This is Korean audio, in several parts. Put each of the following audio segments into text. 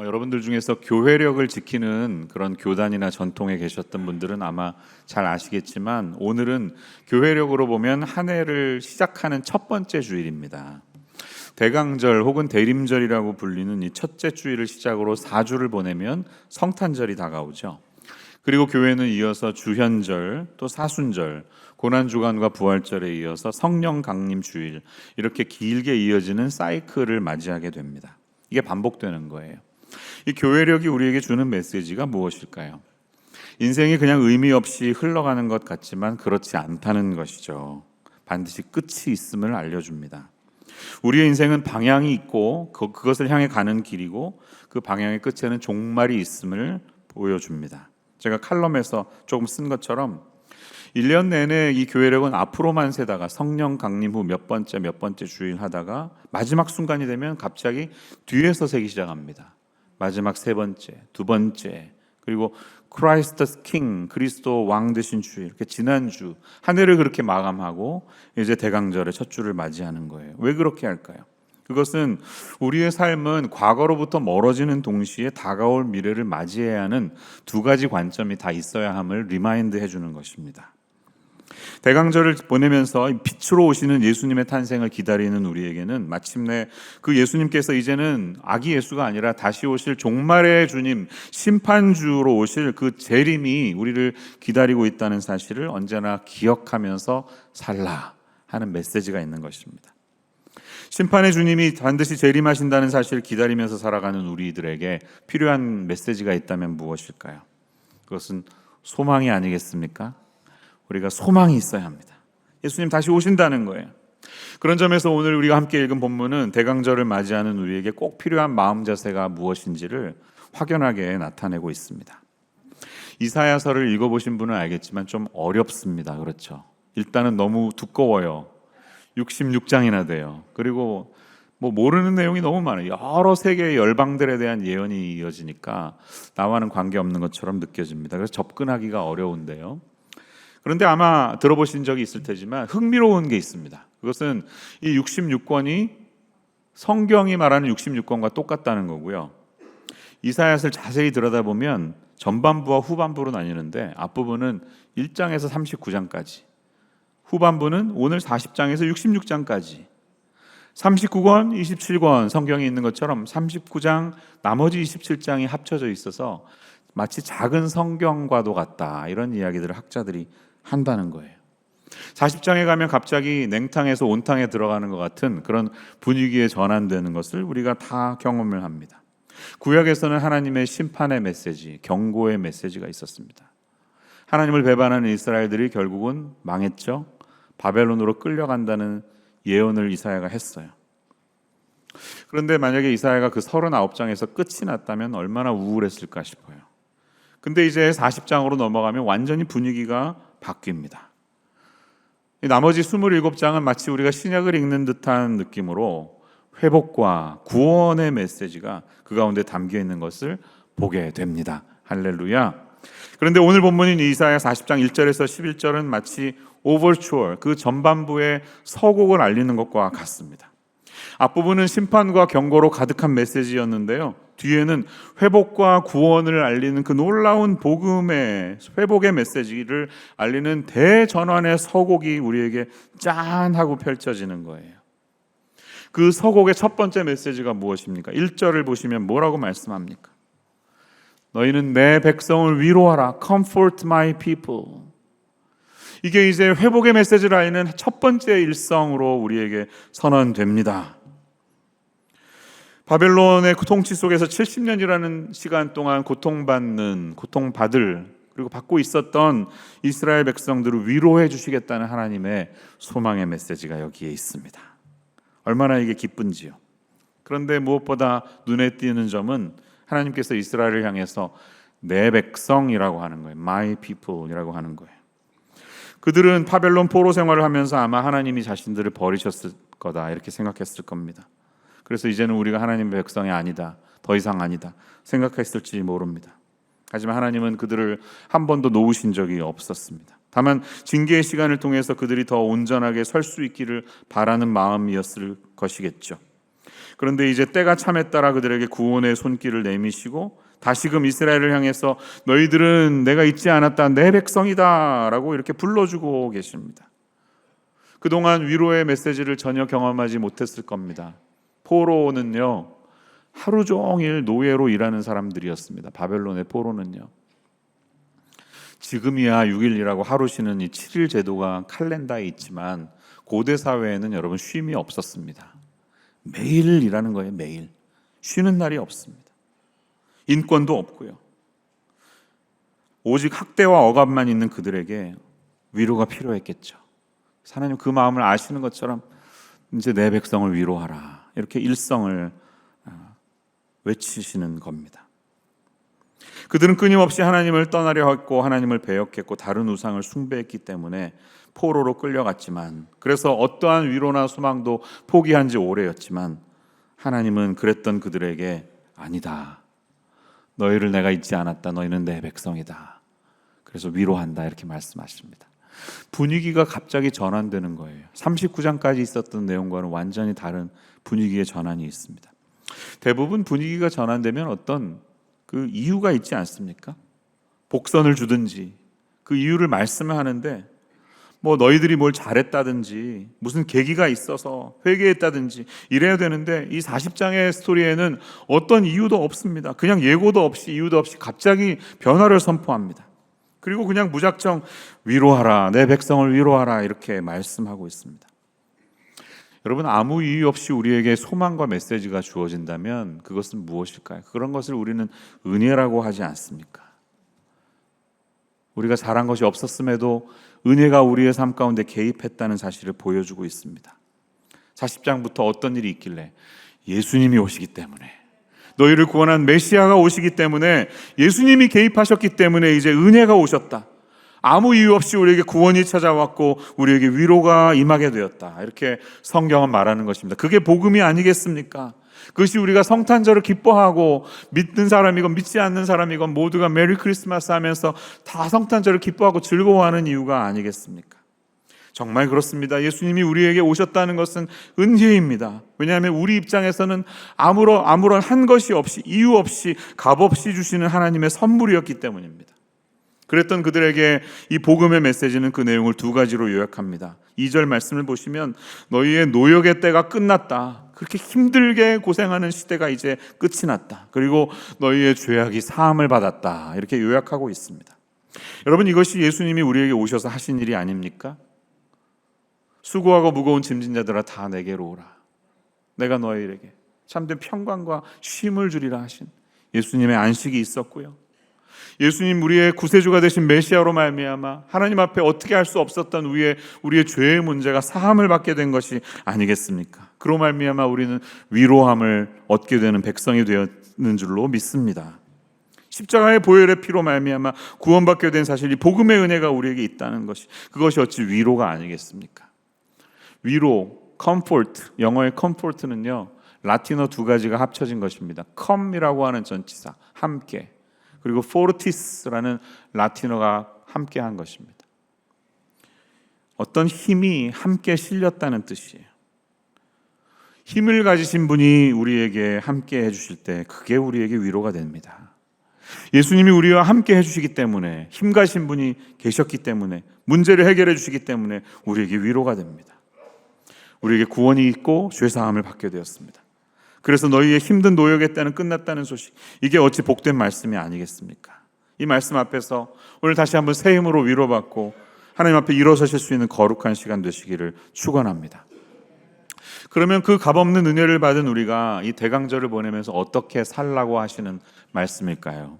여러분들 중에서 교회력을 지키는 그런 교단이나 전통에 계셨던 분들은 아마 잘 아시겠지만, 오늘은 교회력으로 보면 한 해를 시작하는 첫 번째 주일입니다. 대강절 혹은 대림절이라고 불리는 이 첫째 주일을 시작으로 4주를 보내면 성탄절이 다가오죠. 그리고 교회는 이어서 주현절, 또 사순절, 고난주간과 부활절에 이어서 성령 강림 주일, 이렇게 길게 이어지는 사이클을 맞이하게 됩니다. 이게 반복되는 거예요. 이 교회력이 우리에게 주는 메시지가 무엇일까요? 인생이 그냥 의미 없이 흘러가는 것 같지만 그렇지 않다는 것이죠. 반드시 끝이 있음을 알려줍니다. 우리의 인생은 방향이 있고 그것을 향해 가는 길이고, 그 방향의 끝에는 종말이 있음을 보여줍니다. 제가 칼럼에서 조금 쓴 것처럼 1년 내내 이 교회력은 앞으로만 세다가 성령 강림 후 몇 번째 주일 하다가 마지막 순간이 되면 갑자기 뒤에서 세기 시작합니다. 마지막 세 번째, 두 번째, 그리고 크라이스트 킹, 그리스도 왕 되신 주일, 이렇게 지난주 한 해를 그렇게 마감하고 이제 대강절의 첫 주를 맞이하는 거예요. 왜 그렇게 할까요? 그것은 우리의 삶은 과거로부터 멀어지는 동시에 다가올 미래를 맞이해야 하는 두 가지 관점이 다 있어야 함을 리마인드 해주는 것입니다. 대강절을 보내면서 빛으로 오시는 예수님의 탄생을 기다리는 우리에게는 마침내 그 예수님께서 이제는 아기 예수가 아니라 다시 오실 종말의 주님, 심판주로 오실 그 재림이 우리를 기다리고 있다는 사실을 언제나 기억하면서 살라 하는 메시지가 있는 것입니다. 심판의 주님이 반드시 재림하신다는 사실을 기다리면서 살아가는 우리들에게 필요한 메시지가 있다면 무엇일까요? 그것은 소망이 아니겠습니까? 우리가 소망이 있어야 합니다. 예수님 다시 오신다는 거예요. 그런 점에서 오늘 우리가 함께 읽은 본문은 대강절을 맞이하는 우리에게 꼭 필요한 마음 자세가 무엇인지를 확연하게 나타내고 있습니다. 이사야서를 읽어보신 분은 알겠지만 좀 어렵습니다. 그렇죠? 일단은 너무 두꺼워요. 66장이나 돼요. 그리고 모르는 내용이 너무 많아요. 여러 세계의 열방들에 대한 예언이 이어지니까 나와는 관계없는 것처럼 느껴집니다. 그래서 접근하기가 어려운데요. 그런데 아마 들어보신 적이 있을 테지만 흥미로운 게 있습니다. 그것은 이 66권이 성경이 말하는 66권과 똑같다는 거고요. 이사야서를 자세히 들여다보면 전반부와 후반부로 나뉘는데, 앞부분은 1장에서 39장까지, 후반부는 오늘 40장에서 66장까지, 39권, 27권 성경이 있는 것처럼 39장, 나머지 27장이 합쳐져 있어서 마치 작은 성경과도 같다, 이런 이야기들을 학자들이 한다는 거예요. 40장에 가면 갑자기 냉탕에서 온탕에 들어가는 것 같은 그런 분위기에 전환되는 것을 우리가 다 경험을 합니다. 구약에서는 하나님의 심판의 메시지, 경고의 메시지가 있었습니다. 하나님을 배반하는 이스라엘들이 결국은 망했죠. 바벨론으로 끌려간다는 예언을 이사야가 했어요. 그런데 만약에 이사야가 그 39장에서 끝이 났다면 얼마나 우울했을까 싶어요. 근데 이제 40장으로 넘어가면 완전히 분위기가 바뀝니다. 나머지 27장은 마치 우리가 신약을 읽는 듯한 느낌으로 회복과 구원의 메시지가 그 가운데 담겨 있는 것을 보게 됩니다. 할렐루야. 그런데 오늘 본문인 이사야 40장 1절에서 11절은 마치 오버추어, 그 전반부의 서곡을 알리는 것과 같습니다. 앞부분은 심판과 경고로 가득한 메시지였는데요, 뒤에는 회복과 구원을 알리는 그 놀라운 복음의 회복의 메시지를 알리는 대전환의 서곡이 우리에게 짠 하고 펼쳐지는 거예요. 그 서곡의 첫 번째 메시지가 무엇입니까? 1절을 보시면 뭐라고 말씀합니까? 너희는 내 백성을 위로하라. Comfort my people. 이게 이제 회복의 메시지를 알리는 첫 번째 일성으로 우리에게 선언됩니다. 바벨론의 통치 속에서 70년이라는 시간 동안 고통받을, 그리고 받고 있었던 이스라엘 백성들을 위로해 주시겠다는 하나님의 소망의 메시지가 여기에 있습니다. 얼마나 이게 기쁜지요. 그런데 무엇보다 눈에 띄는 점은 하나님께서 이스라엘을 향해서 내 백성이라고 하는 거예요. My people이라고 하는 거예요. 그들은 바벨론 포로 생활을 하면서 아마 하나님이 자신들을 버리셨을 거다, 이렇게 생각했을 겁니다. 그래서 이제는 우리가 하나님의 백성이 아니다, 더 이상 아니다 생각했을지 모릅니다. 하지만 하나님은 그들을 한 번도 놓으신 적이 없었습니다. 다만 징계의 시간을 통해서 그들이 더 온전하게 설 수 있기를 바라는 마음이었을 것이겠죠. 그런데 이제 때가 참에 따라 그들에게 구원의 손길을 내미시고 다시금 이스라엘을 향해서 너희들은 내가 잊지 않았다, 내 백성이다 라고 이렇게 불러주고 계십니다. 그동안 위로의 메시지를 전혀 경험하지 못했을 겁니다. 포로는요, 하루 종일 노예로 일하는 사람들이었습니다. 바벨론의 포로는요. 지금이야 6일이라고 하루 쉬는 이 7일 제도가 칼렌다에 있지만 고대 사회에는 여러분 쉼이 없었습니다. 매일 일하는 거예요. 매일. 쉬는 날이 없습니다. 인권도 없고요. 오직 학대와 억압만 있는 그들에게 위로가 필요했겠죠. 하나님 그 마음을 아시는 것처럼 이제 내 백성을 위로하라, 이렇게 일성을 외치시는 겁니다. 그들은 끊임없이 하나님을 떠나려 했고 하나님을 배역했고 다른 우상을 숭배했기 때문에 포로로 끌려갔지만, 그래서 어떠한 위로나 소망도 포기한 지 오래였지만 하나님은 그랬던 그들에게 아니다, 너희를 내가 잊지 않았다, 너희는 내 백성이다, 그래서 위로한다, 이렇게 말씀하십니다. 분위기가 갑자기 전환되는 거예요. 39장까지 있었던 내용과는 완전히 다른 분위기의 전환이 있습니다. 대부분 분위기가 전환되면 어떤 그 이유가 있지 않습니까? 복선을 주든지 그 이유를 말씀을 하는데, 뭐 너희들이 뭘 잘했다든지 무슨 계기가 있어서 회개했다든지 이래야 되는데, 이 40장의 스토리에는 어떤 이유도 없습니다. 그냥 예고도 없이 이유도 없이 갑자기 변화를 선포합니다. 그리고 그냥 무작정 위로하라, 내 백성을 위로하라, 이렇게 말씀하고 있습니다. 여러분, 아무 이유 없이 우리에게 소망과 메시지가 주어진다면 그것은 무엇일까요? 그런 것을 우리는 은혜라고 하지 않습니까? 우리가 잘한 것이 없었음에도 은혜가 우리의 삶 가운데 개입했다는 사실을 보여주고 있습니다. 40장부터 어떤 일이 있길래? 예수님이 오시기 때문에, 너희를 구원한 메시아가 오시기 때문에, 예수님이 개입하셨기 때문에 이제 은혜가 오셨다. 아무 이유 없이 우리에게 구원이 찾아왔고 우리에게 위로가 임하게 되었다. 이렇게 성경은 말하는 것입니다. 그게 복음이 아니겠습니까? 그것이 우리가 성탄절을 기뻐하고 믿는 사람이건 믿지 않는 사람이건 모두가 메리 크리스마스 하면서 다 성탄절을 기뻐하고 즐거워하는 이유가 아니겠습니까? 정말 그렇습니다. 예수님이 우리에게 오셨다는 것은 은혜입니다. 왜냐하면 우리 입장에서는 아무런 한 것이 없이, 이유 없이, 값 없이 주시는 하나님의 선물이었기 때문입니다. 그랬던 그들에게 이 복음의 메시지는 그 내용을 두 가지로 요약합니다. 2절 말씀을 보시면 너희의 노역의 때가 끝났다. 그렇게 힘들게 고생하는 시대가 이제 끝이 났다. 그리고 너희의 죄악이 사함을 받았다. 이렇게 요약하고 있습니다. 여러분, 이것이 예수님이 우리에게 오셔서 하신 일이 아닙니까? 수고하고 무거운 짐진 자들아 다 내게로 오라, 내가 너희에게 참된 평강과 쉼을 주리라 하신 예수님의 안식이 있었고요. 예수님, 우리의 구세주가 되신 메시아로 말미암아 하나님 앞에 어떻게 할 수 없었던 우리의 죄의 문제가 사함을 받게 된 것이 아니겠습니까? 그로 말미암아 우리는 위로함을 얻게 되는 백성이 되었는 줄로 믿습니다. 십자가의 보혈의 피로 말미암아 구원받게 된 사실, 이 복음의 은혜가 우리에게 있다는 것이, 그것이 어찌 위로가 아니겠습니까? 위로, comfort, 영어의 comfort는요 라틴어 두 가지가 합쳐진 것입니다. com이라고 하는 전치사, 함께, 그리고 fortis라는 라틴어가 함께한 것입니다. 어떤 힘이 함께 실렸다는 뜻이에요. 힘을 가지신 분이 우리에게 함께 해주실 때 그게 우리에게 위로가 됩니다. 예수님이 우리와 함께 해주시기 때문에, 힘 가신 분이 계셨기 때문에, 문제를 해결해 주시기 때문에 우리에게 위로가 됩니다. 우리에게 구원이 있고 죄사함을 받게 되었습니다. 그래서 너희의 힘든 노역의 때는 끝났다는 소식, 이게 어찌 복된 말씀이 아니겠습니까? 이 말씀 앞에서 오늘 다시 한번 새 힘으로 위로받고 하나님 앞에 일어서실 수 있는 거룩한 시간 되시기를 축원합니다. 그러면 그 값없는 은혜를 받은 우리가 이 대강절을 보내면서 어떻게 살라고 하시는 말씀일까요?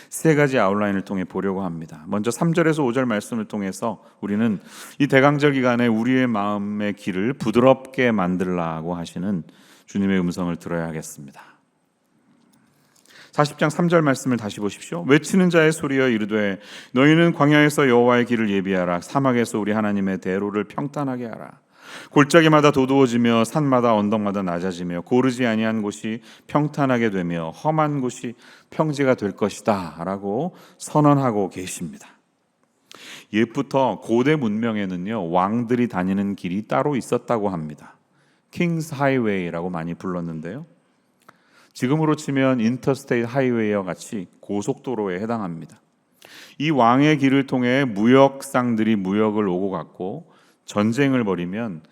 세 가지 아웃라인을 통해 보려고 합니다. 먼저 3절에서 5절 말씀을 통해서 우리는 이 대강절 기간에 우리의 마음의 길을 부드럽게 만들라고 하시는 주님의 음성을 들어야 하겠습니다. 40장 3절 말씀을 다시 보십시오. 외치는 자의 소리여 이르되 너희는 광야에서 여호와의 길을 예비하라, 사막에서 우리 하나님의 대로를 평탄하게 하라. 골짜기마다 도두어지며 산마다 언덕마다 낮아지며 고르지 아니한 곳이 평탄하게 되며 험한 곳이 평지가 될 것이다 라고 선언하고 계십니다. 옛부터 고대 문명에는요 왕들이 다니는 길이 따로 있었다고 합니다. 킹스 하이웨이라고 많이 불렀는데요. 지금으로 치면 인터스테이트 하이웨이와 같이 고속도로에 해당합니다. 이 왕의 길을 통해 무역상들이 무역을 오고 갔고 전쟁을 벌이면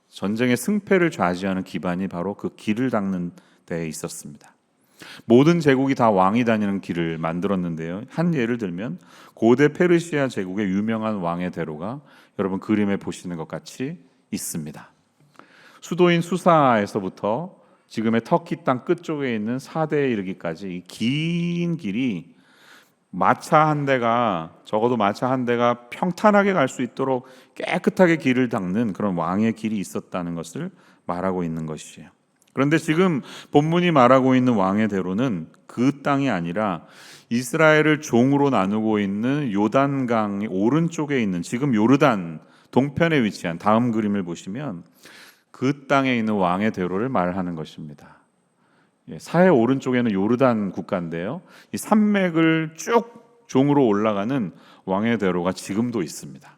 전쟁의 승패를 좌지하는 기반이 바로 그 길을 닦는 데에 있었습니다. 모든 제국이 다 왕이 다니는 길을 만들었는데요. 한 예를 들면 고대 페르시아 제국의 유명한 왕의 대로가 여러분 그림에 보시는 것 같이 있습니다. 수도인 수사에서부터 지금의 터키 땅 끝쪽에 있는 사대에 이르기까지 이 긴 길이 적어도 마차 한 대가 평탄하게 갈 수 있도록 깨끗하게 길을 닦는 그런 왕의 길이 있었다는 것을 말하고 있는 것이에요. 그런데 지금 본문이 말하고 있는 왕의 대로는 그 땅이 아니라 이스라엘을 종으로 나누고 있는 요단강의 오른쪽에 있는 지금 요르단 동편에 위치한 다음 그림을 보시면 그 땅에 있는 왕의 대로를 말하는 것입니다. 사해 오른쪽에는 요르단 국가인데요. 이 산맥을 쭉 종으로 올라가는 왕의 대로가 지금도 있습니다.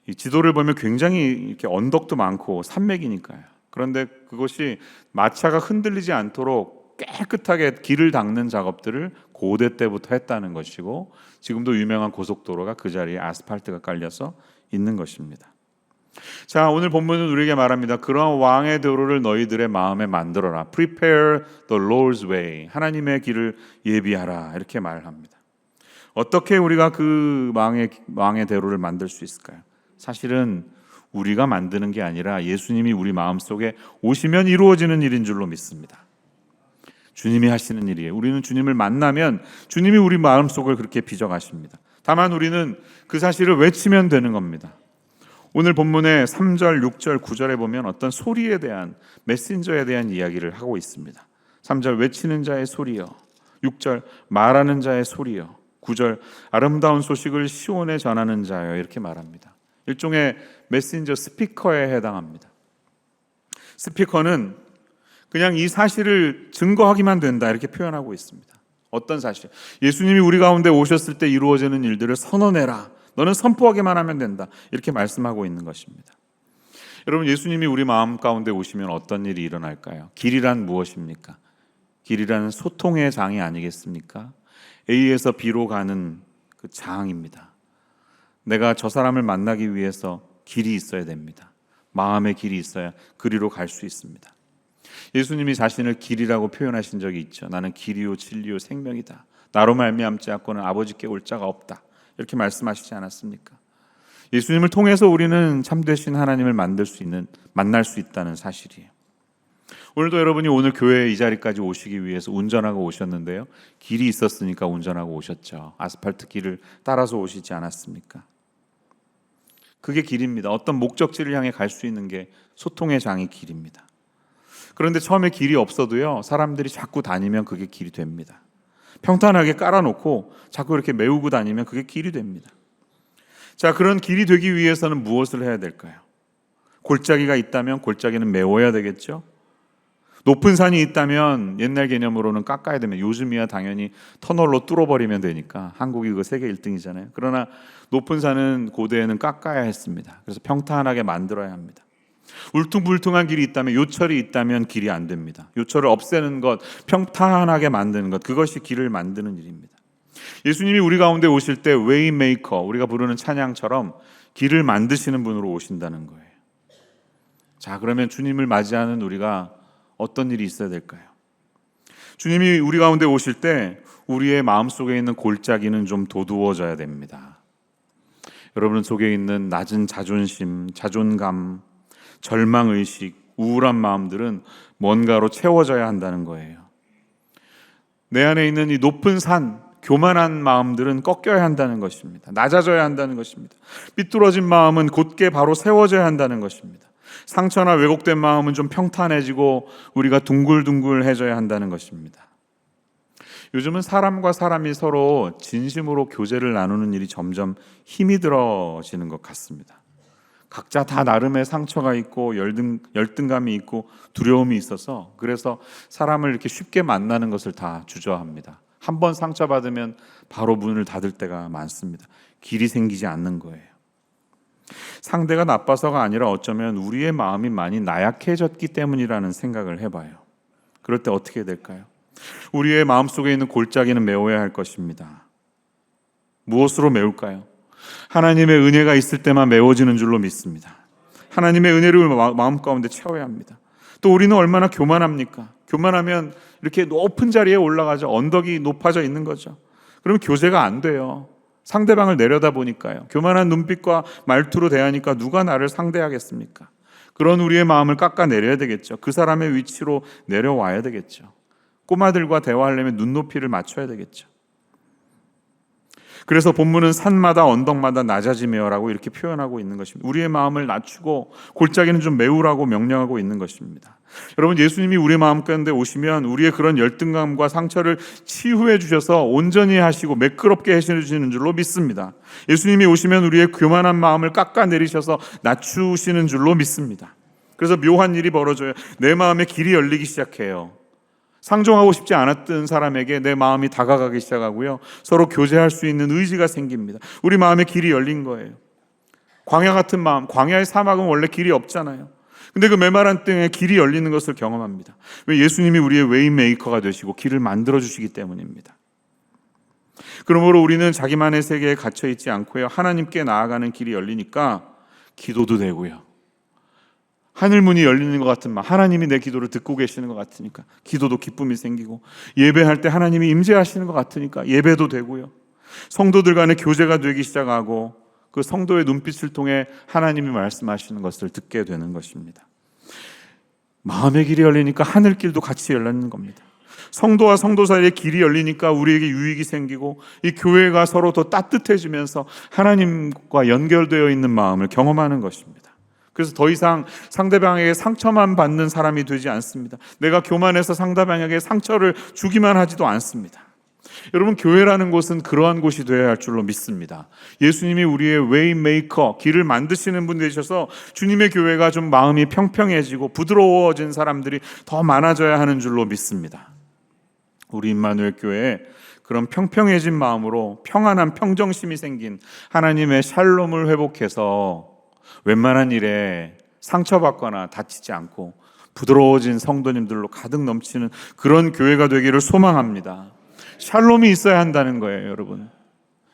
이 지도를 보면 굉장히 이렇게 언덕도 많고 산맥이니까요. 그런데 그것이 마차가 흔들리지 않도록 깨끗하게 길을 닦는 작업들을 고대 때부터 했다는 것이고 지금도 유명한 고속도로가 그 자리에 아스팔트가 깔려서 있는 것입니다. 자, 오늘 본문은 우리에게 말합니다. 그러한 왕의 대로를 너희들의 마음에 만들어라. Prepare the Lord's way. 하나님의 길을 예비하라. 이렇게 말합니다. 어떻게 우리가 그 왕의 대로를 만들 수 있을까요? 사실은 우리가 만드는 게 아니라 예수님이 우리 마음속에 오시면 이루어지는 일인 줄로 믿습니다. 주님이 하시는 일이에요. 우리는 주님을 만나면 주님이 우리 마음속을 그렇게 빚어가십니다. 다만 우리는 그 사실을 외치면 되는 겁니다. 오늘 본문의 3절, 6절, 9절에 보면 어떤 소리에 대한 메신저에 대한 이야기를 하고 있습니다. 3절 외치는 자의 소리여, 6절 말하는 자의 소리여, 9절 아름다운 소식을 시온에 전하는 자여 이렇게 말합니다. 일종의 메신저 스피커에 해당합니다. 스피커는 그냥 이 사실을 증거하기만 된다 이렇게 표현하고 있습니다. 어떤 사실? 예수님이 우리 가운데 오셨을 때 이루어지는 일들을 선언해라. 너는 선포하기만 하면 된다. 이렇게 말씀하고 있는 것입니다. 여러분, 예수님이 우리 마음 가운데 오시면 어떤 일이 일어날까요? 길이란 무엇입니까? 길이란 소통의 장이 아니겠습니까? A에서 B로 가는 그 장입니다. 내가 저 사람을 만나기 위해서 길이 있어야 됩니다. 마음의 길이 있어야 그리로 갈 수 있습니다. 예수님이 자신을 길이라고 표현하신 적이 있죠. 나는 길이요 진리요 생명이다. 나로 말미암지 않고는 아버지께 올 자가 없다. 이렇게 말씀하시지 않았습니까? 예수님을 통해서 우리는 참되신 하나님을 만날 수 있다는 사실이에요. 오늘도 여러분이 오늘 교회에 이 자리까지 오시기 위해서 운전하고 오셨는데요. 길이 있었으니까 운전하고 오셨죠. 아스팔트 길을 따라서 오시지 않았습니까? 그게 길입니다. 어떤 목적지를 향해 갈 수 있는 게 소통의 장이 길입니다. 그런데 처음에 길이 없어도요, 사람들이 자꾸 다니면 그게 길이 됩니다. 평탄하게 깔아놓고 자꾸 이렇게 메우고 다니면 그게 길이 됩니다. 자, 그런 길이 되기 위해서는 무엇을 해야 될까요? 골짜기가 있다면 골짜기는 메워야 되겠죠? 높은 산이 있다면 옛날 개념으로는 깎아야 되면, 요즘이야 당연히 터널로 뚫어버리면 되니까 한국이 그거 세계 1등이잖아요. 그러나 높은 산은 고대에는 깎아야 했습니다. 그래서 평탄하게 만들어야 합니다. 울퉁불퉁한 길이 있다면, 요철이 있다면 길이 안 됩니다. 요철을 없애는 것, 평탄하게 만드는 것, 그것이 길을 만드는 일입니다. 예수님이 우리 가운데 오실 때 웨이메이커, 우리가 부르는 찬양처럼 길을 만드시는 분으로 오신다는 거예요. 자, 그러면 주님을 맞이하는 우리가 어떤 일이 있어야 될까요? 주님이 우리 가운데 오실 때 우리의 마음속에 있는 골짜기는 좀 도두어져야 됩니다. 여러분 속에 있는 낮은 자존심, 자존감, 절망의식, 우울한 마음들은 뭔가로 채워져야 한다는 거예요. 내 안에 있는 이 높은 산, 교만한 마음들은 꺾여야 한다는 것입니다. 낮아져야 한다는 것입니다. 삐뚤어진 마음은 곧게 바로 세워져야 한다는 것입니다. 상처나 왜곡된 마음은 좀 평탄해지고 우리가 둥글둥글해져야 한다는 것입니다. 요즘은 사람과 사람이 서로 진심으로 교제를 나누는 일이 점점 힘이 들어지는 것 같습니다. 각자 다 나름의 상처가 있고 열등감이 있고 두려움이 있어서, 그래서 사람을 이렇게 쉽게 만나는 것을 다 주저합니다. 한번 상처받으면 바로 문을 닫을 때가 많습니다. 길이 생기지 않는 거예요. 상대가 나빠서가 아니라 어쩌면 우리의 마음이 많이 나약해졌기 때문이라는 생각을 해봐요. 그럴 때 어떻게 될까요? 우리의 마음속에 있는 골짜기는 메워야 할 것입니다. 무엇으로 메울까요? 하나님의 은혜가 있을 때만 메워지는 줄로 믿습니다. 하나님의 은혜를 마음 가운데 채워야 합니다. 또 우리는 얼마나 교만합니까? 교만하면 이렇게 높은 자리에 올라가죠. 언덕이 높아져 있는 거죠. 그러면 교제가 안 돼요. 상대방을 내려다보니까요. 교만한 눈빛과 말투로 대하니까 누가 나를 상대하겠습니까? 그런 우리의 마음을 깎아내려야 되겠죠. 그 사람의 위치로 내려와야 되겠죠. 꼬마들과 대화하려면 눈높이를 맞춰야 되겠죠. 그래서 본문은 산마다 언덕마다 낮아지며라고 이렇게 표현하고 있는 것입니다. 우리의 마음을 낮추고 골짜기는 좀 메우라고 명령하고 있는 것입니다. 여러분, 예수님이 우리의 마음 가운데 오시면 우리의 그런 열등감과 상처를 치유해 주셔서 온전히 하시고 매끄럽게 해주시는 줄로 믿습니다. 예수님이 오시면 우리의 교만한 마음을 깎아내리셔서 낮추시는 줄로 믿습니다. 그래서 묘한 일이 벌어져요. 내 마음의 길이 열리기 시작해요. 상종하고 싶지 않았던 사람에게 내 마음이 다가가기 시작하고요. 서로 교제할 수 있는 의지가 생깁니다. 우리 마음의 길이 열린 거예요. 광야 같은 마음, 광야의 사막은 원래 길이 없잖아요. 근데 그 메마른 땅에 길이 열리는 것을 경험합니다. 왜? 예수님이 우리의 웨이메이커가 되시고 길을 만들어주시기 때문입니다. 그러므로 우리는 자기만의 세계에 갇혀있지 않고요. 하나님께 나아가는 길이 열리니까 기도도 되고요. 하늘문이 열리는 것 같은 마음, 하나님이 내 기도를 듣고 계시는 것 같으니까 기도도 기쁨이 생기고, 예배할 때 하나님이 임재하시는 것 같으니까 예배도 되고요. 성도들 간의 교제가 되기 시작하고 그 성도의 눈빛을 통해 하나님이 말씀하시는 것을 듣게 되는 것입니다. 마음의 길이 열리니까 하늘길도 같이 열리는 겁니다. 성도와 성도 사이의 길이 열리니까 우리에게 유익이 생기고 이 교회가 서로 더 따뜻해지면서 하나님과 연결되어 있는 마음을 경험하는 것입니다. 그래서 더 이상 상대방에게 상처만 받는 사람이 되지 않습니다. 내가 교만해서 상대방에게 상처를 주기만 하지도 않습니다. 여러분, 교회라는 곳은 그러한 곳이 되어야 할 줄로 믿습니다. 예수님이 우리의 웨이메이커, 길을 만드시는 분 되셔서 주님의 교회가 좀 마음이 평평해지고 부드러워진 사람들이 더 많아져야 하는 줄로 믿습니다. 우리 임마누엘 교회에 그런 평평해진 마음으로 평안한 평정심이 생긴 하나님의 샬롬을 회복해서 웬만한 일에 상처받거나 다치지 않고 부드러워진 성도님들로 가득 넘치는 그런 교회가 되기를 소망합니다. 샬롬이 있어야 한다는 거예요, 여러분.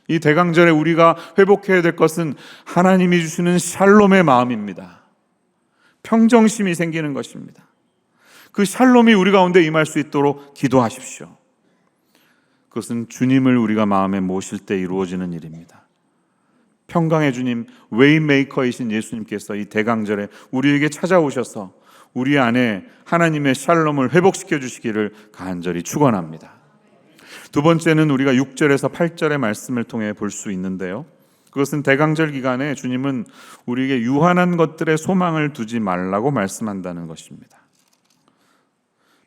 이 대강절에 우리가 회복해야 될 것은 하나님이 주시는 샬롬의 마음입니다. 평정심이 생기는 것입니다. 그 샬롬이 우리 가운데 임할 수 있도록 기도하십시오. 그것은 주님을 우리가 마음에 모실 때 이루어지는 일입니다. 평강의 주님, 웨이메이커이신 예수님께서 이 대강절에 우리에게 찾아오셔서 우리 안에 하나님의 샬롬을 회복시켜 주시기를 간절히 축원합니다. 두 번째는 우리가 6절에서 8절의 말씀을 통해 볼 수 있는데요. 그것은 대강절 기간에 주님은 우리에게 유한한 것들에 소망을 두지 말라고 말씀한다는 것입니다.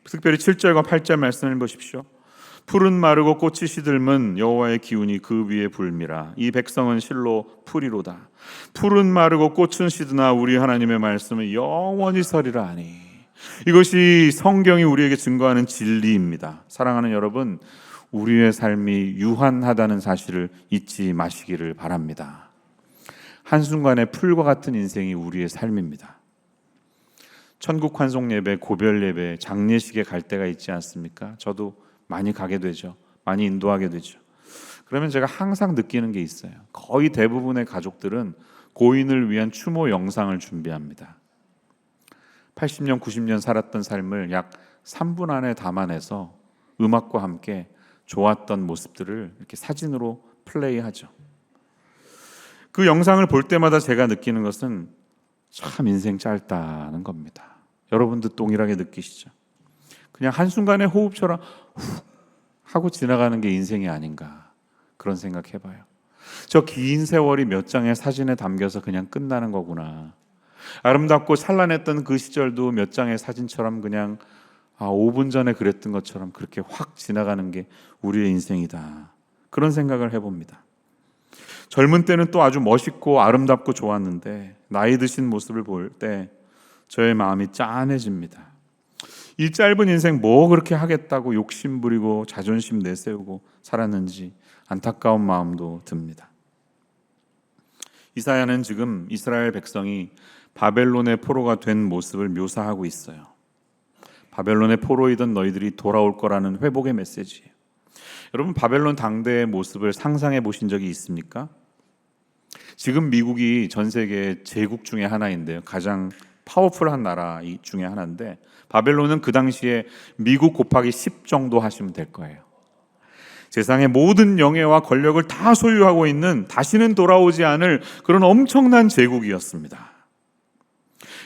특별히 7절과 8절 말씀을 보십시오. 풀은 마르고 꽃이 시들면 여호와의 기운이 그 위에 불미라. 이 백성은 실로 풀이로다. 풀은 마르고 꽃은 시드나 우리 하나님의 말씀은 영원히 서리라 하니. 이것이 성경이 우리에게 증거하는 진리입니다. 사랑하는 여러분, 우리의 삶이 유한하다는 사실을 잊지 마시기를 바랍니다. 한순간의 풀과 같은 인생이 우리의 삶입니다. 천국 환송 예배, 고별 예배, 장례식에 갈 때가 있지 않습니까? 저도 많이 가게 되죠. 많이 인도하게 되죠. 그러면 제가 항상 느끼는 게 있어요. 거의 대부분의 가족들은 고인을 위한 추모 영상을 준비합니다. 80년, 90년 살았던 삶을 약 3분 안에 담아내서 음악과 함께 좋았던 모습들을 이렇게 사진으로 플레이하죠. 그 영상을 볼 때마다 제가 느끼는 것은 참 인생 짧다는 겁니다. 여러분도 동일하게 느끼시죠? 그냥 한순간의 호흡처럼 훅 하고 지나가는 게 인생이 아닌가, 그런 생각해봐요. 저 긴 세월이 몇 장의 사진에 담겨서 그냥 끝나는 거구나. 아름답고 찬란했던 그 시절도 몇 장의 사진처럼 그냥 5분 전에 그랬던 것처럼 그렇게 확 지나가는 게 우리의 인생이다, 그런 생각을 해봅니다. 젊은 때는 또 아주 멋있고 아름답고 좋았는데 나이 드신 모습을 볼 때 저의 마음이 짠해집니다. 이 짧은 인생 뭐 그렇게 하겠다고 욕심부리고 자존심 내세우고 살았는지 안타까운 마음도 듭니다. 이사야는 지금 이스라엘 백성이 바벨론의 포로가 된 모습을 묘사하고 있어요. 바벨론의 포로이던 너희들이 돌아올 거라는 회복의 메시지예요. 여러분, 바벨론 당대의 모습을 상상해 보신 적이 있습니까? 지금 미국이 전 세계 제국 중에 하나인데요, 가장 파워풀한 나라 중에 하나인데, 바벨론은 그 당시에 미국 곱하기 10 정도 하시면 될 거예요. 세상의 모든 영예와 권력을 다 소유하고 있는, 다시는 돌아오지 않을 그런 엄청난 제국이었습니다.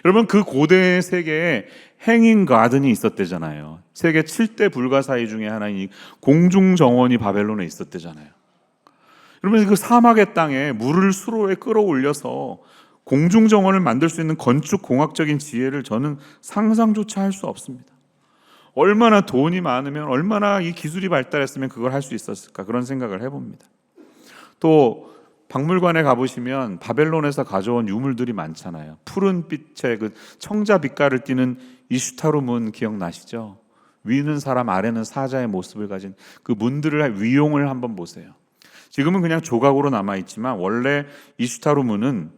여러분, 그 고대 세계에 행인 가든이 있었대잖아요. 세계 7대 불가사의 중에 하나인 공중정원이 바벨론에 있었대잖아요. 여러분, 그 사막의 땅에 물을 수로에 끌어올려서 공중정원을 만들 수 있는 건축공학적인 지혜를 저는 상상조차 할 수 없습니다. 얼마나 돈이 많으면, 얼마나 이 기술이 발달했으면 그걸 할 수 있었을까, 그런 생각을 해봅니다. 또 박물관에 가보시면 바벨론에서 가져온 유물들이 많잖아요. 푸른 빛의 그 청자 빛깔을 띠는 이슈타르 문 기억나시죠? 위는 사람, 아래는 사자의 모습을 가진 그 문들을 위용을 한번 보세요. 지금은 그냥 조각으로 남아있지만 원래 이슈타르 문은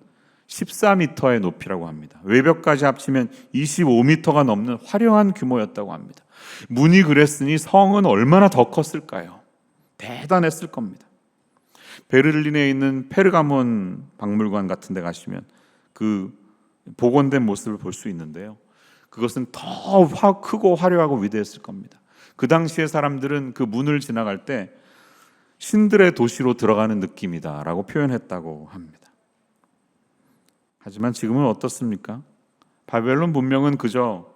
14m의 높이라고 합니다. 외벽까지 합치면 25m가 넘는 화려한 규모였다고 합니다. 문이 그랬으니 성은 얼마나 더 컸을까요? 대단했을 겁니다. 베를린에 있는 페르가몬 박물관 같은 데 가시면 그 복원된 모습을 볼 수 있는데요, 그것은 더 크고 화려하고 위대했을 겁니다. 그 당시의 사람들은 그 문을 지나갈 때 신들의 도시로 들어가는 느낌이다 라고 표현했다고 합니다. 하지만 지금은 어떻습니까? 바벨론 문명은 그저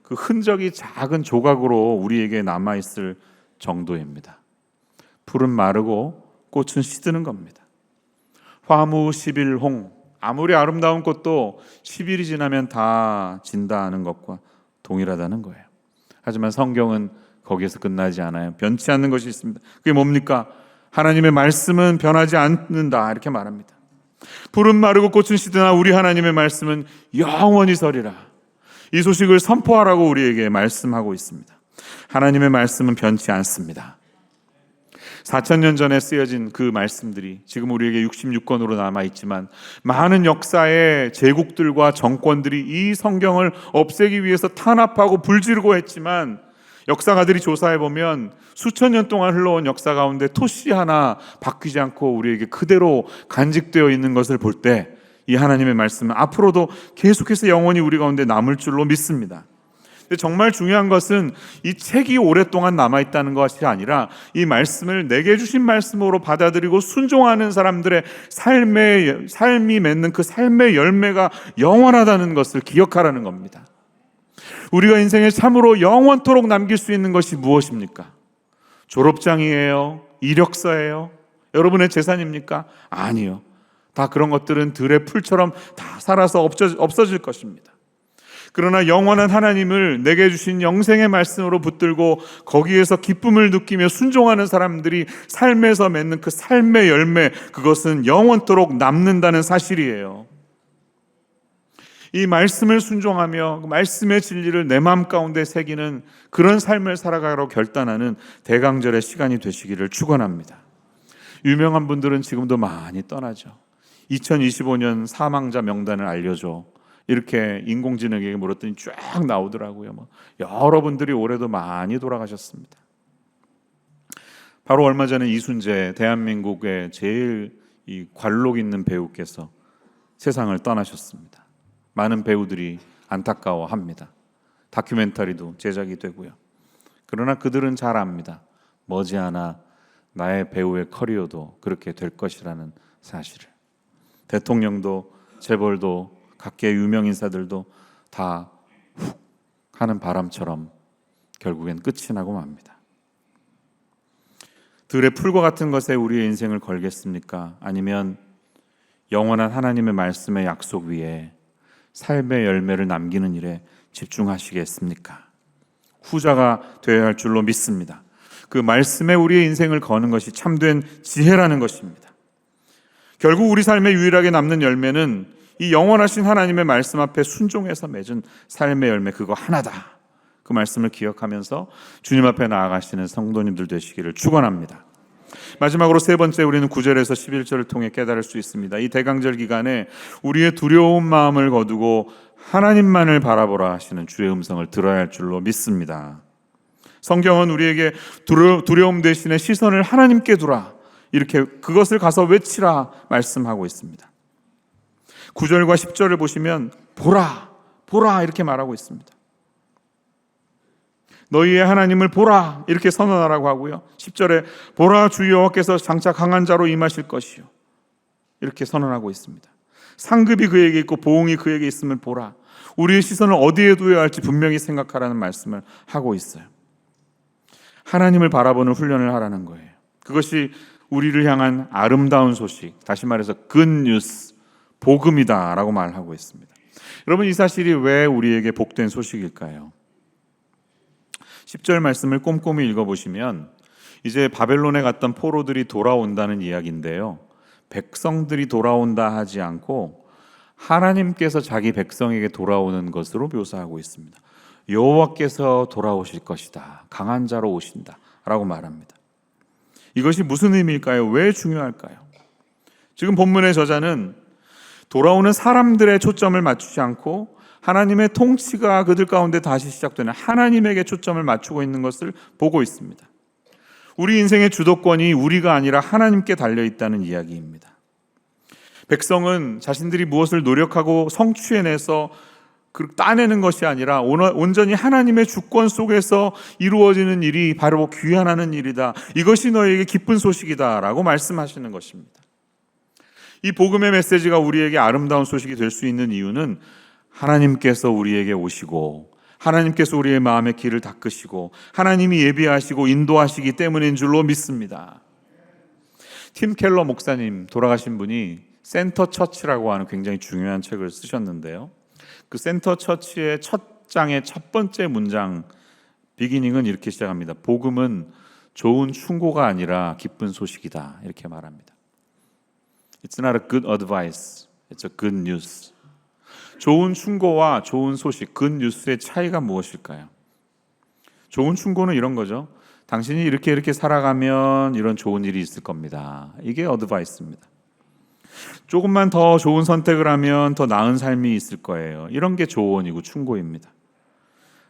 그 흔적이 작은 조각으로 우리에게 남아있을 정도입니다. 풀은 마르고 꽃은 시드는 겁니다. 화무 10일홍, 아무리 아름다운 꽃도 10일이 지나면 다 진다는 것과 동일하다는 거예요. 하지만 성경은 거기에서 끝나지 않아요. 변치 않는 것이 있습니다. 그게 뭡니까? 하나님의 말씀은 변하지 않는다, 이렇게 말합니다. 풀은 마르고 꽃은 시드나 우리 하나님의 말씀은 영원히 서리라. 이 소식을 선포하라고 우리에게 말씀하고 있습니다. 하나님의 말씀은 변치 않습니다. 4,000년 전에 쓰여진 그 말씀들이 지금 우리에게 66권으로 남아있지만, 많은 역사의 제국들과 정권들이 이 성경을 없애기 위해서 탄압하고 불지르고 했지만, 역사가들이 조사해보면 수천 년 동안 흘러온 역사 가운데 토씨 하나 바뀌지 않고 우리에게 그대로 간직되어 있는 것을 볼 때, 이 하나님의 말씀은 앞으로도 계속해서 영원히 우리 가운데 남을 줄로 믿습니다. 근데 정말 중요한 것은 이 책이 오랫동안 남아있다는 것이 아니라, 이 말씀을 내게 주신 말씀으로 받아들이고 순종하는 사람들의 삶이 맺는 그 삶의 열매가 영원하다는 것을 기억하라는 겁니다. 우리가 인생에 참으로 영원토록 남길 수 있는 것이 무엇입니까? 졸업장이에요? 이력서예요? 여러분의 재산입니까? 아니요. 다 그런 것들은 들의 풀처럼 다 살아서 없어질 것입니다. 그러나 영원한 하나님을 내게 주신 영생의 말씀으로 붙들고 거기에서 기쁨을 느끼며 순종하는 사람들이 삶에서 맺는 그 삶의 열매, 그것은 영원토록 남는다는 사실이에요. 이 말씀을 순종하며 말씀의 진리를 내 마음 가운데 새기는 그런 삶을 살아가라고 결단하는 대강절의 시간이 되시기를 축원합니다. 유명한 분들은 지금도 많이 떠나죠. 2025년 사망자 명단을 알려줘, 이렇게 인공지능에게 물었더니 쫙 나오더라고요. 여러분들이 올해도 많이 돌아가셨습니다. 바로 얼마 전에 이순재, 대한민국의 제일 이 관록 있는 배우께서 세상을 떠나셨습니다. 많은 배우들이 안타까워합니다. 다큐멘터리도 제작이 되고요. 그러나 그들은 잘 압니다. 머지않아 나의 배우의 커리어도 그렇게 될 것이라는 사실을. 대통령도 재벌도 각계 유명 인사들도 다 훅 하는 바람처럼 결국엔 끝이 나고 맙니다. 들의 풀과 같은 것에 우리의 인생을 걸겠습니까? 아니면 영원한 하나님의 말씀의 약속 위에 삶의 열매를 남기는 일에 집중하시겠습니까? 후자가 되어야 할 줄로 믿습니다. 그 말씀에 우리의 인생을 거는 것이 참된 지혜라는 것입니다. 결국 우리 삶에 유일하게 남는 열매는 이 영원하신 하나님의 말씀 앞에 순종해서 맺은 삶의 열매, 그거 하나다. 그 말씀을 기억하면서 주님 앞에 나아가시는 성도님들 되시기를 축원합니다. 마지막으로 세 번째, 우리는 9절에서 11절을 통해 깨달을 수 있습니다. 이 대강절 기간에 우리의 두려운 마음을 거두고 하나님만을 바라보라 하시는 주의 음성을 들어야 할 줄로 믿습니다. 성경은 우리에게 두려움 대신에 시선을 하나님께 두라, 이렇게 그것을 가서 외치라 말씀하고 있습니다. 9절과 10절을 보시면 보라, 보라 이렇게 말하고 있습니다. 너희의 하나님을 보라 이렇게 선언하라고 하고요. 10절에 보라, 주 여호와께서 장차 강한 자로 임하실 것이요, 이렇게 선언하고 있습니다. 상급이 그에게 있고 보응이 그에게 있음을 보라. 우리의 시선을 어디에 두어야 할지 분명히 생각하라는 말씀을 하고 있어요. 하나님을 바라보는 훈련을 하라는 거예요. 그것이 우리를 향한 아름다운 소식, 다시 말해서 굿뉴스, 복음이다 라고 말하고 있습니다. 여러분, 이 사실이 왜 우리에게 복된 소식일까요? 10절 말씀을 꼼꼼히 읽어보시면 이제 바벨론에 갔던 포로들이 돌아온다는 이야기인데요, 백성들이 돌아온다 하지 않고 하나님께서 자기 백성에게 돌아오는 것으로 묘사하고 있습니다. 여호와께서 돌아오실 것이다, 강한 자로 오신다 라고 말합니다. 이것이 무슨 의미일까요? 왜 중요할까요? 지금 본문의 저자는 돌아오는 사람들의 초점을 맞추지 않고 하나님의 통치가 그들 가운데 다시 시작되는 하나님에게 초점을 맞추고 있는 것을 보고 있습니다. 우리 인생의 주도권이 우리가 아니라 하나님께 달려있다는 이야기입니다. 백성은 자신들이 무엇을 노력하고 성취해내서 따내는 것이 아니라 온전히 하나님의 주권 속에서 이루어지는 일이 바로 귀환하는 일이다. 이것이 너에게 기쁜 소식이다 라고 말씀하시는 것입니다. 이 복음의 메시지가 우리에게 아름다운 소식이 될 수 있는 이유는 하나님께서 우리에게 오시고 하나님께서 우리의 마음의 길을 닦으시고 하나님이 예비하시고 인도하시기 때문인 줄로 믿습니다. 팀 켈러 목사님, 돌아가신 분이 센터 처치라고 하는 굉장히 중요한 책을 쓰셨는데요, 그 센터 처치의 첫 장의 첫 번째 문장 비기닝은 이렇게 시작합니다. 복음은 좋은 충고가 아니라 기쁜 소식이다, 이렇게 말합니다. It's not a good advice, it's a good news. 좋은 충고와 좋은 소식, good news의 차이가 무엇일까요? 좋은 충고는 이런 거죠. 당신이 이렇게 살아가면 이런 좋은 일이 있을 겁니다. 이게 어드바이스입니다. 조금만 더 좋은 선택을 하면 더 나은 삶이 있을 거예요. 이런 게 조언이고 충고입니다.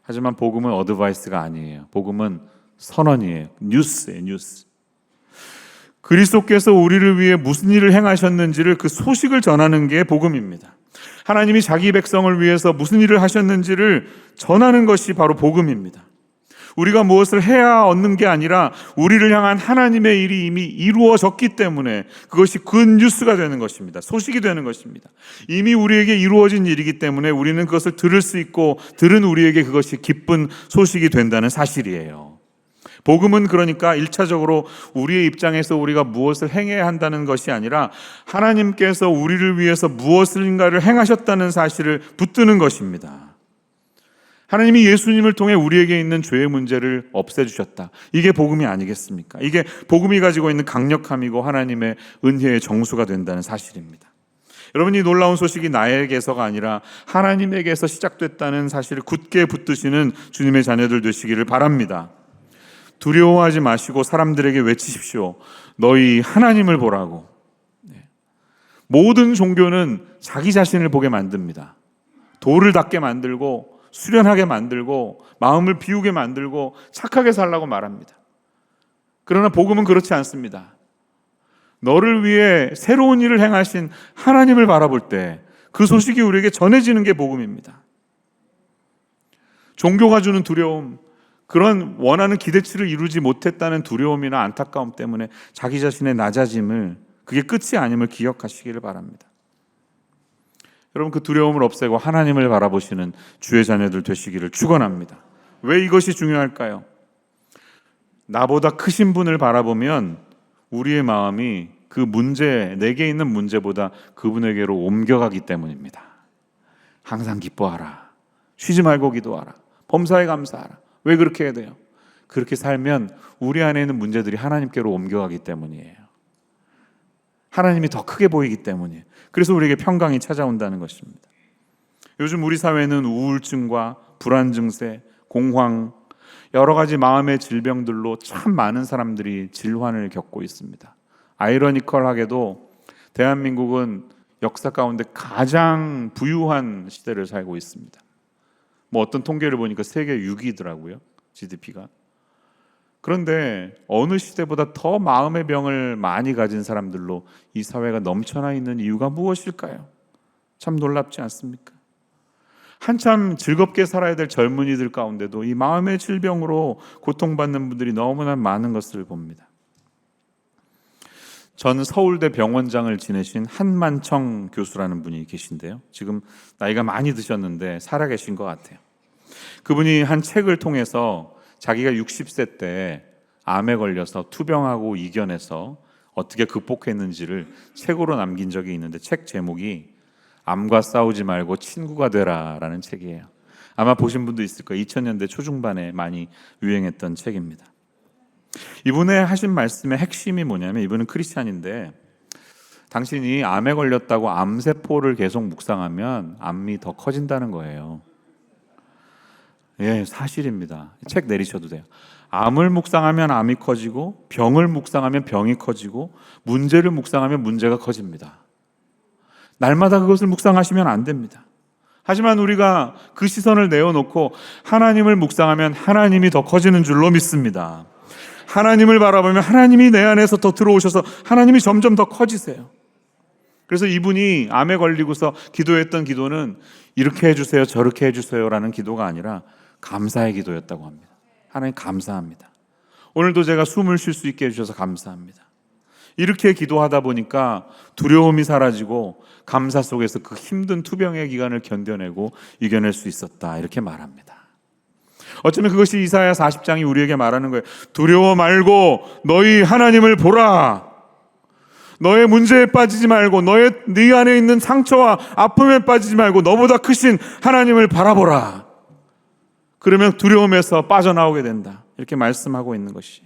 하지만 복음은 어드바이스가 아니에요. 복음은 선언이에요. 뉴스예요, 뉴스. 그리스도께서 우리를 위해 무슨 일을 행하셨는지를, 그 소식을 전하는 게 복음입니다. 하나님이 자기 백성을 위해서 무슨 일을 하셨는지를 전하는 것이 바로 복음입니다. 우리가 무엇을 해야 얻는 게 아니라 우리를 향한 하나님의 일이 이미 이루어졌기 때문에 그것이 굿뉴스가 되는 것입니다. 소식이 되는 것입니다. 이미 우리에게 이루어진 일이기 때문에 우리는 그것을 들을 수 있고 들은 우리에게 그것이 기쁜 소식이 된다는 사실이에요. 복음은 그러니까 1차적으로 우리의 입장에서 우리가 무엇을 행해야 한다는 것이 아니라 하나님께서 우리를 위해서 무엇인가를 행하셨다는 사실을 붙드는 것입니다. 하나님이 예수님을 통해 우리에게 있는 죄의 문제를 없애주셨다. 이게 복음이 아니겠습니까? 이게 복음이 가지고 있는 강력함이고 하나님의 은혜의 정수가 된다는 사실입니다. 여러분, 이 놀라운 소식이 나에게서가 아니라 하나님에게서 시작됐다는 사실을 굳게 붙드시는 주님의 자녀들 되시기를 바랍니다. 두려워하지 마시고 사람들에게 외치십시오. 너희 하나님을 보라고. 모든 종교는 자기 자신을 보게 만듭니다. 돌을 닦게 만들고 수련하게 만들고 마음을 비우게 만들고 착하게 살라고 말합니다. 그러나 복음은 그렇지 않습니다. 너를 위해 새로운 일을 행하신 하나님을 바라볼 때 그 소식이 우리에게 전해지는 게 복음입니다. 종교가 주는 두려움, 그런 원하는 기대치를 이루지 못했다는 두려움이나 안타까움 때문에 자기 자신의 낮아짐을, 그게 끝이 아님을 기억하시기를 바랍니다. 여러분, 그 두려움을 없애고 하나님을 바라보시는 주의 자녀들 되시기를 축원합니다. 왜 이것이 중요할까요? 나보다 크신 분을 바라보면 우리의 마음이 그 문제, 내게 있는 문제보다 그분에게로 옮겨가기 때문입니다. 항상 기뻐하라. 쉬지 말고 기도하라. 범사에 감사하라. 왜 그렇게 해야 돼요? 그렇게 살면 우리 안에 있는 문제들이 하나님께로 옮겨가기 때문이에요. 하나님이 더 크게 보이기 때문이에요. 그래서 우리에게 평강이 찾아온다는 것입니다. 요즘 우리 사회는 우울증과 불안 증세, 공황, 여러 가지 마음의 질병들로 참 많은 사람들이 질환을 겪고 있습니다. 아이러니컬하게도 대한민국은 역사 가운데 가장 부유한 시대를 살고 있습니다. 뭐 어떤 통계를 보니까 세계 6위더라고요, GDP가. 그런데 어느 시대보다 더 마음의 병을 많이 가진 사람들로 이 사회가 넘쳐나 있는 이유가 무엇일까요? 참 놀랍지 않습니까? 한참 즐겁게 살아야 될 젊은이들 가운데도 이 마음의 질병으로 고통받는 분들이 너무나 많은 것을 봅니다. 전 서울대 병원장을 지내신 한만청 교수라는 분이 계신데요, 지금 나이가 많이 드셨는데 살아계신 것 같아요. 그분이 한 책을 통해서 자기가 60세 때 암에 걸려서 투병하고 이겨내서 어떻게 극복했는지를 책으로 남긴 적이 있는데, 책 제목이 암과 싸우지 말고 친구가 되라라는 책이에요. 아마 보신 분도 있을 거예요. 2000년대 초중반에 많이 유행했던 책입니다. 이분의 하신 말씀의 핵심이 뭐냐면, 이분은 크리스찬인데 당신이 암에 걸렸다고 암세포를 계속 묵상하면 암이 더 커진다는 거예요. 예, 사실입니다. 책 내리셔도 돼요. 암을 묵상하면 암이 커지고, 병을 묵상하면 병이 커지고, 문제를 묵상하면 문제가 커집니다. 날마다 그것을 묵상하시면 안 됩니다. 하지만 우리가 그 시선을 내어놓고 하나님을 묵상하면 하나님이 더 커지는 줄로 믿습니다. 하나님을 바라보면 하나님이 내 안에서 더 들어오셔서 하나님이 점점 더 커지세요. 그래서 이분이 암에 걸리고서 기도했던 기도는 이렇게 해주세요, 저렇게 해주세요 라는 기도가 아니라 감사의 기도였다고 합니다. 하나님 감사합니다. 오늘도 제가 숨을 쉴 수 있게 해주셔서 감사합니다. 이렇게 기도하다 보니까 두려움이 사라지고 감사 속에서 그 힘든 투병의 기간을 견뎌내고 이겨낼 수 있었다, 이렇게 말합니다. 어쩌면 그것이 이사야 40장이 우리에게 말하는 거예요. 두려워 말고 너희 하나님을 보라. 너의 문제에 빠지지 말고, 네 안에 있는 상처와 아픔에 빠지지 말고 너보다 크신 하나님을 바라보라. 그러면 두려움에서 빠져나오게 된다, 이렇게 말씀하고 있는 것이,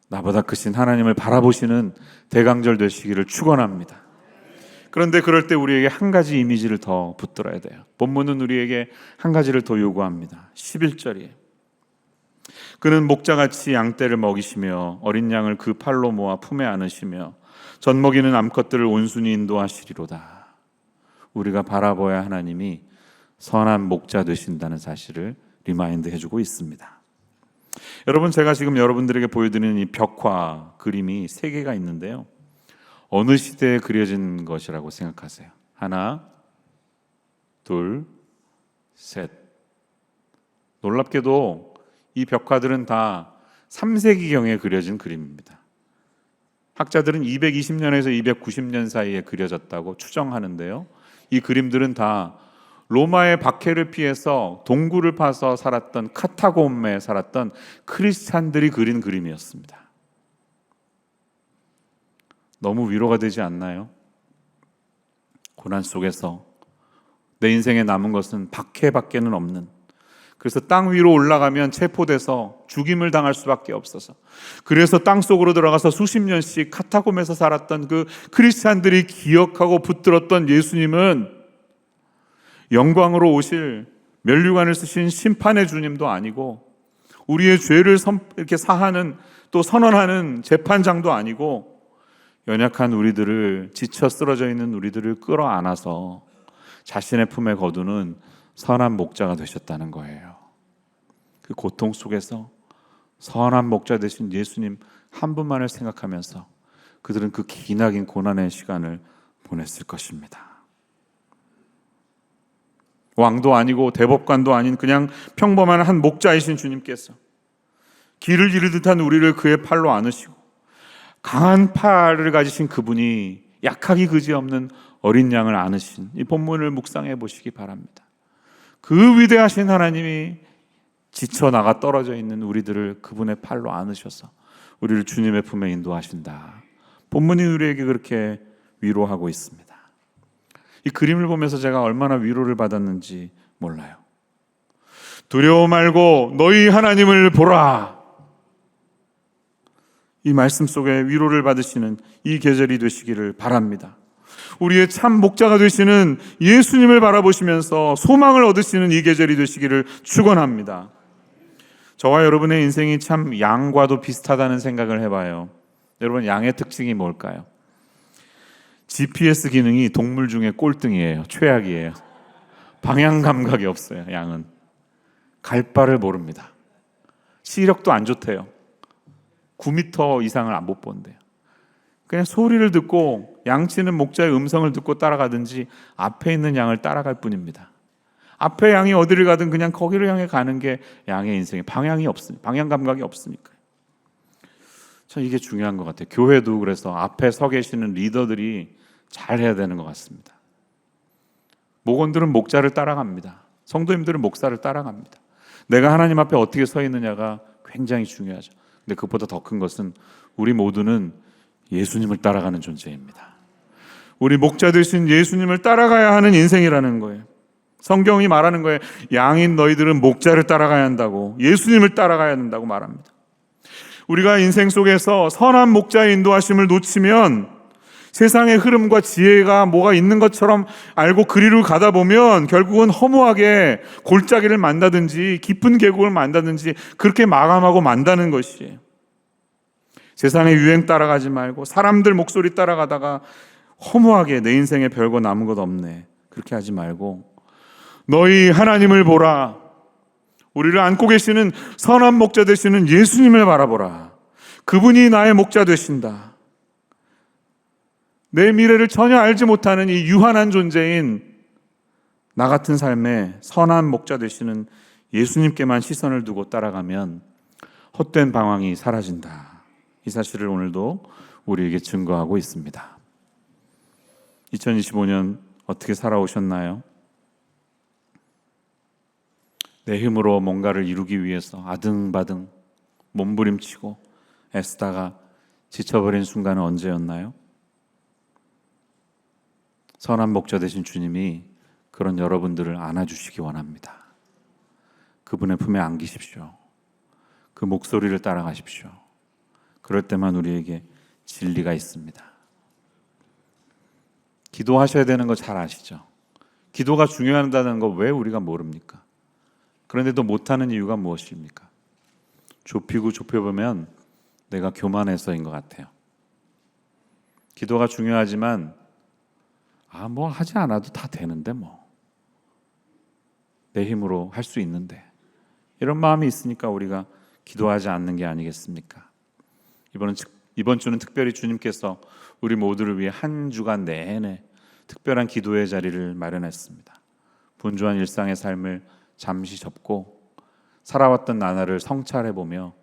나보다 크신 하나님을 바라보시는 대강절 되시기를 축원합니다. 그런데 그럴 때 우리에게 한 가지 이미지를 더 붙들어야 돼요. 본문은 우리에게 한 가지를 더 요구합니다. 11절이에요. 그는 목자같이 양떼를 먹이시며 어린 양을 그 팔로 모아 품에 안으시며 젖먹이는 암컷들을 온순히 인도하시리로다. 우리가 바라봐야 하나님이 선한 목자 되신다는 사실을 리마인드 해주고 있습니다. 여러분, 제가 지금 여러분들에게 보여드리는 이 벽화 그림이 3개가 있는데요, 어느 시대에 그려진 것이라고 생각하세요? 하나, 둘, 셋. 놀랍게도 이 벽화들은 다 3세기경에 그려진 그림입니다. 학자들은 220년에서 290년 사이에 그려졌다고 추정하는데요, 이 그림들은 다 로마의 박해를 피해서 동굴을 파서 살았던 카타콤에 살았던 크리스찬들이 그린 그림이었습니다. 너무 위로가 되지 않나요? 고난 속에서 내 인생에 남은 것은 박해밖에는 없는, 그래서 땅 위로 올라가면 체포돼서 죽임을 당할 수밖에 없어서, 그래서 땅 속으로 들어가서 수십 년씩 카타콤에서 살았던 그 크리스찬들이 기억하고 붙들었던 예수님은 영광으로 오실 면류관을 쓰신 심판의 주님도 아니고, 우리의 죄를 이렇게 사하는, 또 선언하는 재판장도 아니고, 연약한 우리들을, 지쳐 쓰러져 있는 우리들을 끌어안아서 자신의 품에 거두는 선한 목자가 되셨다는 거예요. 그 고통 속에서 선한 목자 되신 예수님 한 분만을 생각하면서 그들은 그 기나긴 고난의 시간을 보냈을 것입니다. 왕도 아니고 대법관도 아닌 그냥 평범한 한 목자이신 주님께서 길을 잃듯 한 우리를 그의 팔로 안으시고, 강한 팔을 가지신 그분이 약하기 그지없는 어린 양을 안으신 이 본문을 묵상해 보시기 바랍니다. 그 위대하신 하나님이 지쳐 나가 떨어져 있는 우리들을 그분의 팔로 안으셔서 우리를 주님의 품에 인도하신다. 본문이 우리에게 그렇게 위로하고 있습니다. 이 그림을 보면서 제가 얼마나 위로를 받았는지 몰라요. 두려워 말고 너희 하나님을 보라. 이 말씀 속에 위로를 받으시는 이 계절이 되시기를 바랍니다. 우리의 참 목자가 되시는 예수님을 바라보시면서 소망을 얻으시는 이 계절이 되시기를 축원합니다. 저와 여러분의 인생이 참 양과도 비슷하다는 생각을 해봐요. 여러분, 양의 특징이 뭘까요? GPS 기능이 동물 중에 꼴등이에요. 최악이에요. 방향 감각이 없어요. 양은 갈 바를 모릅니다. 시력도 안 좋대요. 9m 이상을 못 본대요. 그냥 소리를 듣고 양치는 목자의 음성을 듣고 따라가든지 앞에 있는 양을 따라갈 뿐입니다. 앞에 양이 어디를 가든 그냥 거기를 향해 가는 게 양의 인생에 방향 감각이 없으니까. 참 이게 중요한 것 같아요. 교회도 그래서 앞에 서 계시는 리더들이 잘해야 되는 것 같습니다. 목원들은 목자를 따라갑니다. 성도님들은 목사를 따라갑니다. 내가 하나님 앞에 어떻게 서 있느냐가 굉장히 중요하죠. 근데 그것보다 더 큰 것은 우리 모두는 예수님을 따라가는 존재입니다. 우리 목자 되신 예수님을 따라가야 하는 인생이라는 거예요. 성경이 말하는 거예요. 양인 너희들은 목자를 따라가야 한다고, 예수님을 따라가야 한다고 말합니다. 우리가 인생 속에서 선한 목자의 인도하심을 놓치면 세상의 흐름과 지혜가 뭐가 있는 것처럼 알고 그리로 가다 보면 결국은 허무하게 골짜기를 만다든지 깊은 계곡을 만다든지 그렇게 마감하고 만다는 것이에요. 세상의 유행 따라가지 말고 사람들 목소리 따라가다가 허무하게 내 인생에 별거 남은 것 없네, 그렇게 하지 말고 너희 하나님을 보라. 우리를 안고 계시는 선한 목자 되시는 예수님을 바라보라. 그분이 나의 목자 되신다. 내 미래를 전혀 알지 못하는 이 유한한 존재인 나 같은 삶에 선한 목자 되시는 예수님께만 시선을 두고 따라가면 헛된 방황이 사라진다. 이 사실을 오늘도 우리에게 증거하고 있습니다. 2025년 어떻게 살아오셨나요? 내 힘으로 뭔가를 이루기 위해서 아등바등 몸부림치고 애쓰다가 지쳐버린 순간은 언제였나요? 선한 목자 되신 주님이 그런 여러분들을 안아주시기 원합니다. 그분의 품에 안기십시오. 그 목소리를 따라가십시오. 그럴 때만 우리에게 진리가 있습니다. 기도하셔야 되는 거 잘 아시죠? 기도가 중요하다는 거 왜 우리가 모릅니까? 그런데도 못하는 이유가 무엇입니까? 좁혀보면 내가 교만해서인 것 같아요. 기도가 중요하지만 뭐 하지 않아도 다 되는데 내 힘으로 할 수 있는데, 이런 마음이 있으니까 우리가 기도하지 않는 게 아니겠습니까? 이번 주는 특별히 주님께서 우리 모두를 위해 한 주간 내내 특별한 기도의 자리를 마련했습니다. 분주한 일상의 삶을 잠시 접고 살아왔던 나날을 성찰해보며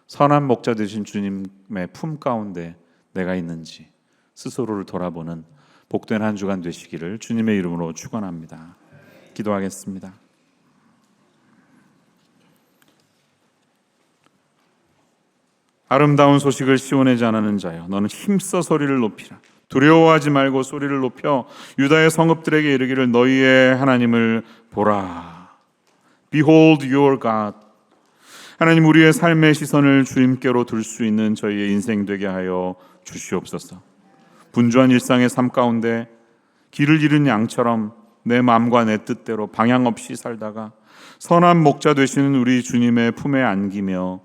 선한 목자 되신 주님의 품 가운데 내가 있는지 스스로를 돌아보는 복된 한 주간 되시기를 주님의 이름으로 축원합니다. 기도하겠습니다. 아름다운 소식을 시온에 전하는 자여, 너는 힘써 소리를 높이라. 두려워하지 말고 소리를 높여 유다의 성읍들에게 이르기를 너희의 하나님을 보라. Behold your God. 하나님, 우리의 삶의 시선을 주님께로 둘 수 있는 저희의 인생 되게 하여 주시옵소서. 분주한 일상의 삶 가운데 길을 잃은 양처럼 내 마음과 내 뜻대로 방향 없이 살다가 선한 목자 되시는 우리 주님의 품에 안기며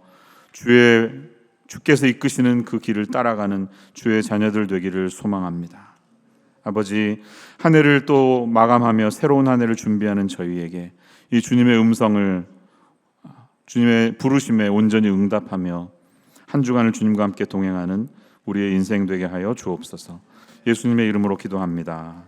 주께서 이끄시는 그 길을 따라가는 주의 자녀들 되기를 소망합니다. 아버지, 한 해를 또 마감하며 새로운 한 해를 준비하는 저희에게 이 주님의 음성을, 주님의 부르심에 온전히 응답하며 한 주간을 주님과 함께 동행하는 우리의 인생 되게 하여 주옵소서. 예수님의 이름으로 기도합니다.